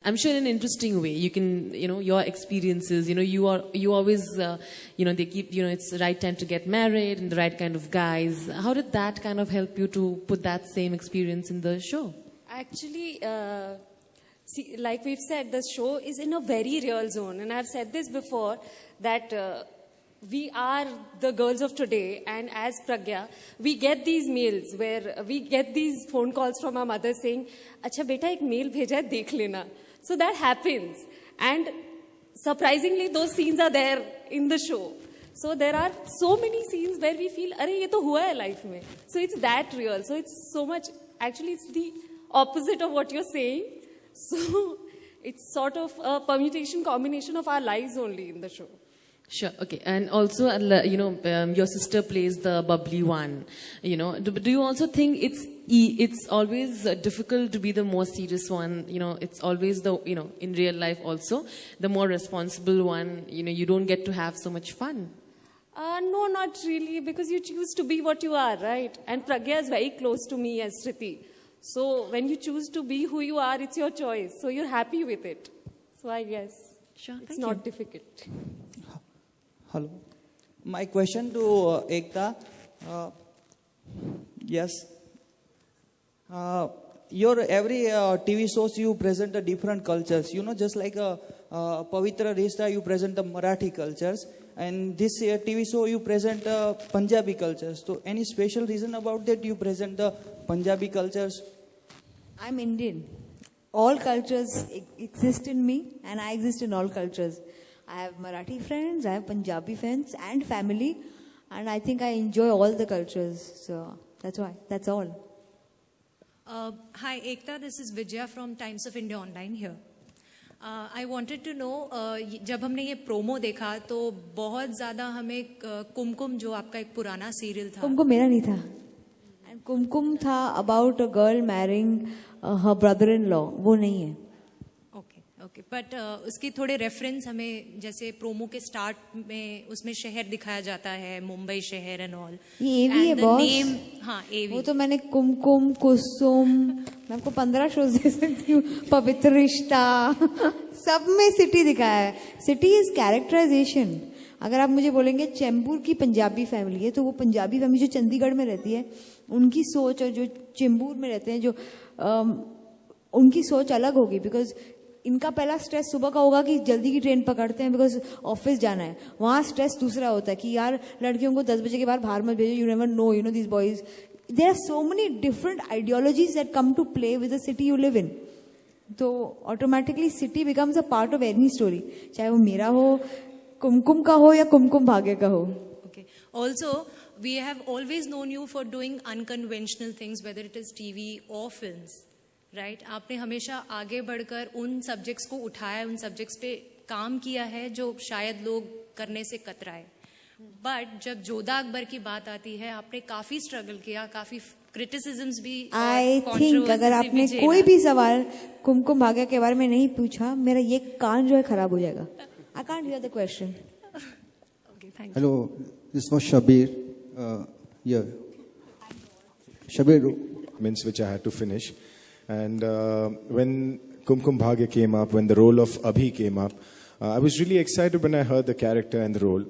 I'm sure in an interesting way. You can, your experiences, you always, they keep, it's the right time to get married and the right kind of guys. How did that kind of help you to put that same experience in the show? Actually, see, like we've said, the show is in a very real zone. And I've said this before, that we are the girls of today. And as Pragya, we get these mails where we get these phone calls from our mother saying, "Acha beta, ek mail bheja hai, dekh lena." So that happens. And surprisingly, those scenes are there in the show. So there are so many scenes where we feel, "Arey, ye to hua hai life mein." So it's that real. So it's so much, actually it's the opposite of what you're saying. So it's sort of a permutation, combination of our lives only in the show. Sure. Okay. And also, your sister plays the bubbly one. Do you also think it's always difficult to be the more serious one? It's always the, in real life also, the more responsible one. You don't get to have so much fun. No, not really, because you choose to be what you are, right? And Pragya is very close to me as Shriti. So when you choose to be who you are, it's your choice. So you're happy with it. So I guess it's not difficult. Hello. My question to Ekta. Yes. Your every TV shows you present the different cultures. Just like Pavitra Rishta, you present the Marathi cultures. And this TV show you present Punjabi cultures. So any special reason about that you present the Punjabi cultures? I'm Indian. All cultures exist in me and I exist in all cultures. I have Marathi friends, I have Punjabi friends and family, and I think I enjoy all the cultures. So that's why. That's all. Hi Ekta, this is Vijaya from Times of India Online here. I wanted to know, जब हमने ये promo देखा तो बहुत ज़्यादा हमें कुमकुम जो आपका एक पुराना सीरियल था. कुमकुम मेरा नहीं था. And कुमकुम था about a girl marrying her brother-in-law. वो नहीं है. ओके बट उसकी थोड़े रेफरेंस हमें, जैसे प्रोमो के स्टार्ट में उसमें शहर दिखाया जाता है, मुंबई शहर एंड ऑल. ये एवी है बॉस. हाँ एवी. वो तो मैंने कुमकुम, कुसुम, मैं आपको 15 शोज दे सकती हूँ. पवित्र रिश्ता, सब में सिटी दिखाया है. City is characterisation. अगर आप मुझे बोलेंगे चेंबूर की पंजाबी फैमिली है, तो वो पंजाबी फैमिली जो चंडीगढ़ में रहती है उनकी सोच, और जो चेंबूर में रहते हैं जो उनकी सोच अलग होगी. बिकॉज इनका पहला स्ट्रेस सुबह का होगा कि जल्दी की ट्रेन पकड़ते हैं बिकॉज ऑफिस जाना है. वहाँ स्ट्रेस दूसरा होता है कि यार लड़कियों को 10 बजे के बाद बाहर मत भेजो. You never know, this boys. There are so many different ideologies that come to play with the city you live in. तो automatically city becomes a part of any story, चाहे वो मेरा हो, कुमकुम का हो या कुमकुम भाग्य का हो. Okay. Also we have always known you for doing unconventional things, whether it is TV और फिल्म्स. राइट आपने हमेशा आगे बढ़कर उन सब्जेक्ट्स को उठाया, उन सब्जेक्ट्स पे काम किया है जो शायद लोग करने से कतराए. बट जब जोधा अकबर की बात आती है, आपने काफी स्ट्रगल किया, काफी क्रिटिसिज्म्स भी. आई थिंक अगर आपने कोई भी सवाल कुमकुम भाग्य के बारे में नहीं पूछा, मेरा ये कान जो है खराब हो जाएगा. I can't hear the question. Hello, this was Shabir. Shabir means which I had to finish. And when Kumkum Bhagya came up, when the role of Abhi came up, I was really excited when I heard the character and the role.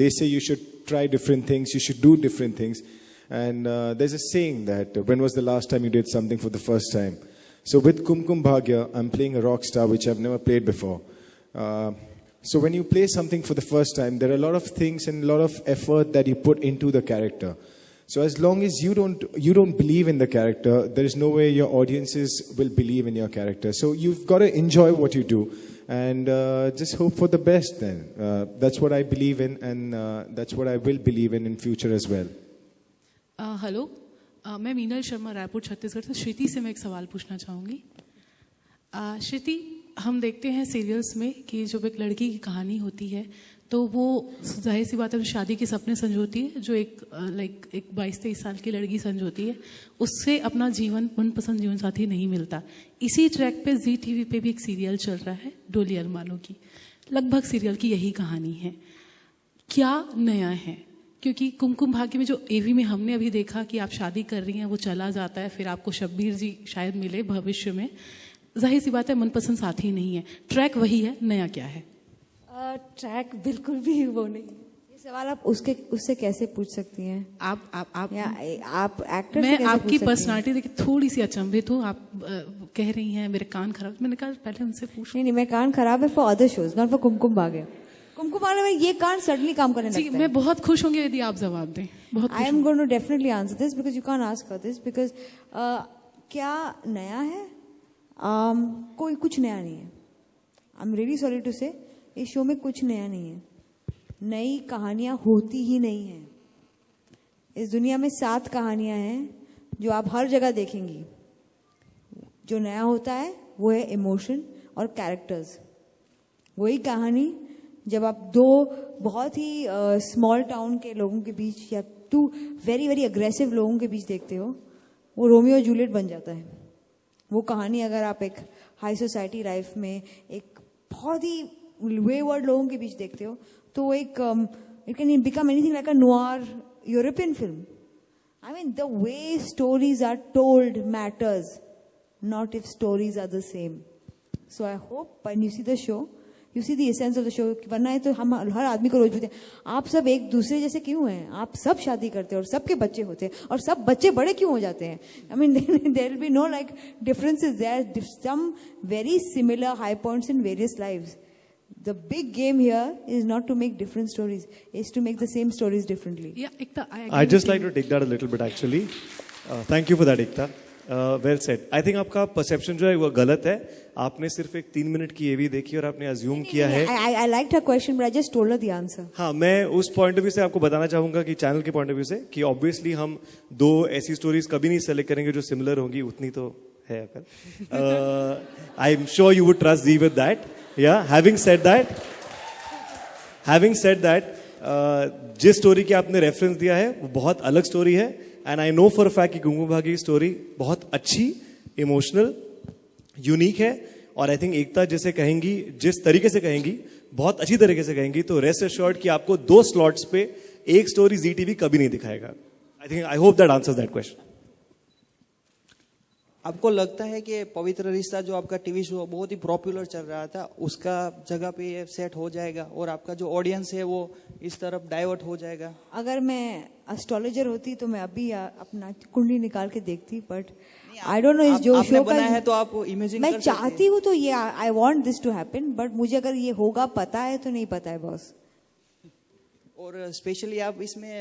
They say you should try different things, you should do different things. And there's a saying that when was the last time you did something for the first time? So with Kumkum Bhagya, I'm playing a rock star which I've never played before. So when you play something for the first time, there are a lot of things and a lot of effort that you put into the character. So as long as you don't believe in the character, there is no way your audiences will believe in your character. So you've got to enjoy what you do and just hope for the best then. That's what I believe in, and that's what I will believe in future as well. Hello, मैं मीनल शर्मा, रायपुर छत्तीसगढ़ से. श्रुति से मैं एक सवाल पूछना चाहूँगी. श्रुति, हम देखते हैं सीरियल्स में कि जब एक लड़की की कहानी होती है तो वो जाहिर सी बात है शादी के सपने संजोती है, जो एक 22-23 साल की लड़की संजोती है, उससे अपना जीवन मनपसंद जीवन साथी नहीं मिलता. इसी ट्रैक पे जी टीवी पे भी एक सीरियल चल रहा है, डोली अरमानों की. लगभग सीरियल की यही कहानी है. क्या नया है? क्योंकि कुमकुम भाग्य में जो एवी में हमने अभी देखा कि आप शादी कर रही हैं, वो चला जाता है, फिर आपको शब्बीर जी शायद मिले भविष्य में. जाहिर सी बात है मनपसंद साथी नहीं है, ट्रैक वही है, नया क्या है? ट्रैक बिल्कुल भी वो नहीं। ये सवाल आप उससे कैसे पूछ सकती हैं? आप या आप एक्टर से मैं कैसे आपकी पूछ सकती हैं? पर्सनालिटी देख के थोड़ी सी अचंभित हूँ। आप कह रही हैं मेरे कान खराब, मैंने कहा पहले उनसे पूछ। नहीं, मैं कान खराब है for other shows, not for Kumkum Bhagya. Kumkum भाग्य में ये कान सडनली काम करने जी, लगता है। मैं बहुत खुश होंगी यदि आप जवाब दें। बहुत I am going to definitely answer this because you can ask her this because क्या नया है? कोई कुछ नया नहीं है। I am really sorry to say, इस शो में कुछ नया नहीं है। नई कहानियां होती ही नहीं है। इस दुनिया में 7 कहानियां हैं जो आप हर जगह देखेंगी। जो नया होता है वो है इमोशन और कैरेक्टर्स। वही कहानी जब आप 2 बहुत ही स्मॉल टाउन के लोगों के बीच या 2 वेरी वेरी अग्रेसिव लोगों के बीच देखते हो, वो रोमियो और जूलियट बन जाता है। वो कहानी अगर आप एक हाई सोसाइटी लाइफ में एक बहुत ही वेवर्ड लोगों के बीच देखते हो, तो वो एक it can become anything like a noir European film. I mean, the way stories are told matters, not if stories are the same. So I hope when you see the show, you see the essence of the show. वरना है तो हम हर आदमी को रोज पूछते हैं, आप सब एक दूसरे जैसे क्यों हैं? आप सब शादी करते हैं और सबके बच्चे होते हैं और सब बच्चे बड़े क्यों हो जाते हैं? I mean, there will be no like differences there. Some very similar high points in various lives. The big game here is not to make different stories, is to make the same stories differently. Yeah, Ekta, I'd just like to take that a little bit actually. Thank you for that, Ekta. Well said. I think आपका perception जो है वो गलत है. आपने सिर्फ एक 3 minute की AV देखी और आपने assume किया है. I liked her question, but I just told her the answer. हाँ, मैं उस point of view से आपको बताना चाहूँगा कि channel के point of view से कि obviously हम 2 ऐसी stories कभी नहीं select करेंगे जो similar होंगी, उतनी तो है अकल. I'm sure you would trust Z with that. Yeah, having said that, जिस स्टोरी की आपने रेफरेंस दिया है वो बहुत अलग स्टोरी है and I know for a fact कि कुमकुम भाग्य की स्टोरी बहुत अच्छी, इमोशनल, यूनिक है और आई थिंक एकता जैसे कहेंगी, जिस तरीके से कहेंगी, बहुत अच्छी तरीके से कहेंगी, तो रेस्ट एश्योर्ड कि आपको 2 स्लॉट्स पे एक स्टोरी जी टीवी कभी नहीं दिखाएगा. I hope that answers that question. आपको लगता है कि पवित्र रिश्ता जो आपका टीवी शो बहुत ही पॉपुलर चल रहा था, उसका जगह पे ये सेट हो जाएगा और आपका जो ऑडियंस है वो इस तरफ डाइवर्ट हो जाएगा? अगर मैं एस्ट्रोलॉजर होती तो मैं अभी अपना कुंडली निकाल के देखती, बट आई डोंट नो इस जो शो का है तो आप इमेजिन मैं चाहती हूँ तो ये I want this to happen, but मुझे अगर ये होगा पता है तो नहीं पता है बॉस. और स्पेशली आप इसमें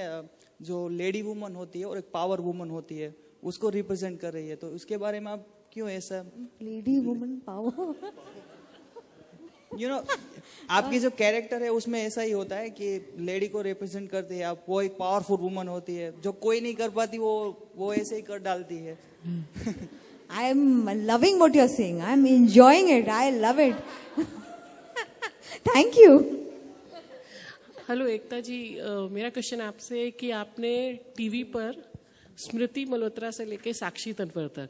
जो लेडी वुमन होती है और एक पावर वुमन होती है उसको रिप्रेजेंट कर रही है, तो उसके बारे में आप क्यों ऐसा? Lady woman power, you know आपकी जो कैरेक्टर है उसमें ऐसा ही होता है कि लेडी को रिप्रेजेंट करते हैं आप. वो एक पावरफुल वुमन होती है जो कोई नहीं कर पाती, वो ऐसे ही कर डालती है. I am loving what you are saying, I am enjoying it, I love it. Thank you. Hello Ekta ji, मेरा क्वेश्चन आपसे है कि आपने टीवी पर स्मृति मल्होत्रा से लेके साक्षी तन्वर तक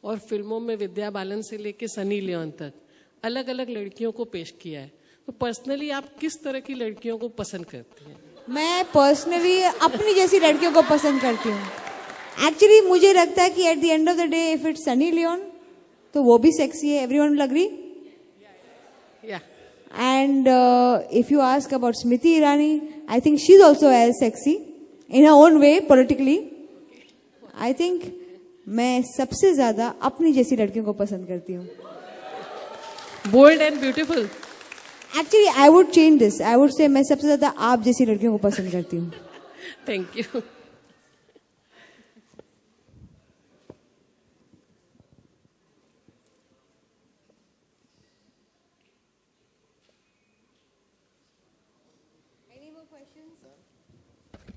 और फिल्मों में विद्या बालन से लेके सनी लियोन तक अलग अलग लड़कियों को पेश किया है, तो पर्सनली आप किस तरह की लड़कियों को पसंद करती हैं? मैं पर्सनली अपनी जैसी लड़कियों को पसंद करती हूँ. एक्चुअली मुझे लगता है कि at the end of the day if it's Sunny Leone तो वो भी सेक्सी है. Everyone will agree. And if you ask about Smriti Irani, I think she's also as sexy in her own way politically. I think मैं सबसे ज्यादा अपनी जैसी लड़कियों को पसंद करती हूँ. Bold and beautiful. Actually, I would change this. I would say मैं सबसे ज्यादा आप जैसी लड़कियों को पसंद करती हूँ. Thank you.